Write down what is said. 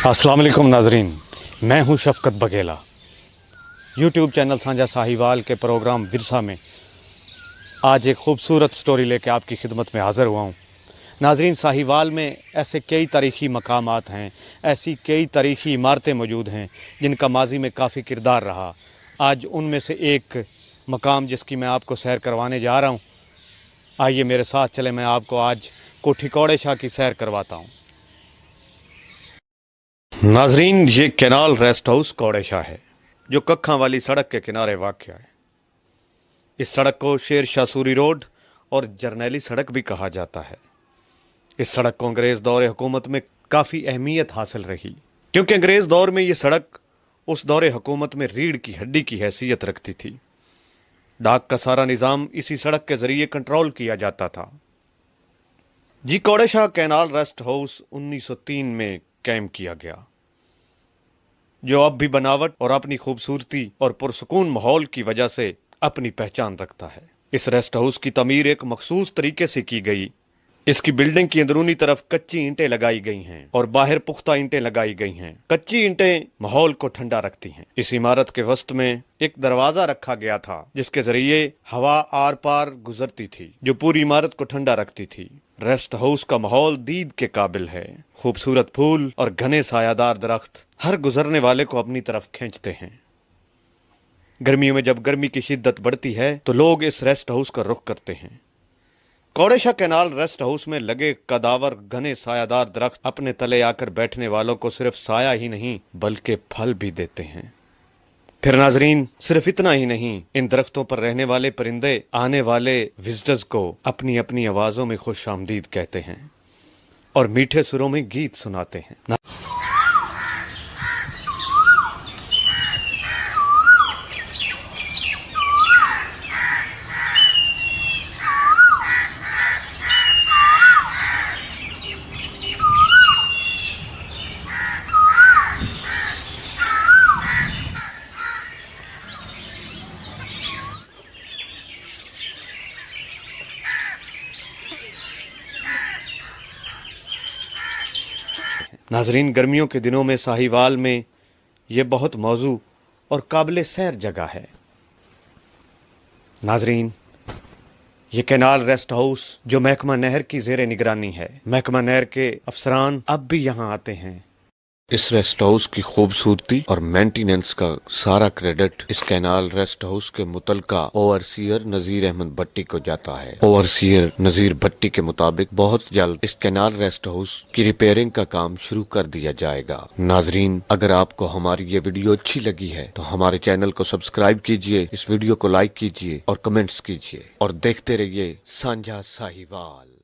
अस्सलाम वालेकुम नाजरीन, मैं हूं शफकत बघेला। यूट्यूब चैनल साझा साहिवाल के प्रोग्राम विरसा में आज एक ख़ूबसूरत स्टोरी लेके आपकी खिदमत में हाज़िर हुआ हूं। नाजरीन, साहिवाल में ऐसे कई तारीख़ी मकामात हैं, ऐसी कई तारीख़ी इमारतें मौजूद हैं जिनका माजी में काफ़ी किरदार रहा। आज उनमें से एक मकाम जिसकी मैं आपको सैर करवाने जा रहा हूँ, आइए मेरे साथ चले, मैं आपको आज कोठी कौड़े शाह की सैर करवाता हूँ। नाजरीन, ये कैनाल रेस्ट हाउस कौड़े शाह है जो कक्खा वाली सड़क के किनारे वाक़ है। इस सड़क को शेर शाह सूरी रोड और जरनैली सड़क भी कहा जाता है। इस सड़क को अंग्रेज़ दौरे हुकूमत में काफ़ी अहमियत हासिल रही, क्योंकि अंग्रेज़ दौर में ये सड़क उस दौरे हुकूमत में रीढ़ की हड्डी की हैसियत रखती थी। डाक का सारा निज़ाम इसी सड़क के ज़रिए कंट्रोल किया जाता था। जी कौड़े शाह कैनाल रेस्ट हाउस 1903 में कायम किया गया, जो अब भी बनावट और अपनी खूबसूरती और पुरसुकून माहौल की वजह से अपनी पहचान रखता है। इस रेस्ट हाउस की तमीर एक मखसूस तरीके से की गई। इसकी बिल्डिंग की अंदरूनी तरफ कच्ची ईंटें लगाई गई हैं और बाहर पुख्ता ईंटें लगाई गई हैं। कच्ची ईंटें माहौल को ठंडा रखती हैं। इस इमारत के वस्त में एक दरवाजा रखा गया था जिसके जरिए हवा आर पार गुजरती थी, जो पूरी इमारत को ठंडा रखती थी। रेस्ट हाउस का माहौल दीद के काबिल है। खूबसूरत फूल और घने सायादार दरख्त हर गुजरने वाले को अपनी तरफ खींचते हैं। गर्मियों में जब गर्मी की शिद्दत बढ़ती है तो लोग इस रेस्ट हाउस का रुख करते हैं। कौड़े शाह कैनाल रेस्ट हाउस में लगे कदावर घने सायादार दरख्त अपने तले आकर बैठने वालों को सिर्फ साया ही नहीं बल्कि फल भी देते हैं। फिर नाजरीन, सिर्फ इतना ही नहीं, इन दरख्तों पर रहने वाले परिंदे आने वाले विजिटर्स को अपनी अपनी आवाजों में खुश आमदीद कहते हैं और मीठे सुरों में गीत सुनाते हैं। नाजरीन, गर्मियों के दिनों में साहिवाल में ये बहुत मौजू और काबिल सैर जगह है। नाजरीन, ये कैनाल रेस्ट हाउस जो महकमा नहर की ज़ेरे निगरानी है, महकमा नहर के अफसरान अब भी यहाँ आते हैं। इस रेस्ट हाउस की खूबसूरती और मेंटेनेंस का सारा क्रेडिट इस कैनाल रेस्ट हाउस के मुतलका ओवरसीयर नजीर अहमद भट्टी को जाता है। ओवरसीयर नजीर भट्टी के मुताबिक बहुत जल्द इस कैनाल रेस्ट हाउस की रिपेयरिंग का काम शुरू कर दिया जाएगा। नाजरीन, अगर आपको हमारी ये वीडियो अच्छी लगी है तो हमारे चैनल को सब्सक्राइब कीजिए, इस वीडियो को लाइक कीजिए और कमेंट्स कीजिए और देखते रहिए साझा साहिवाल।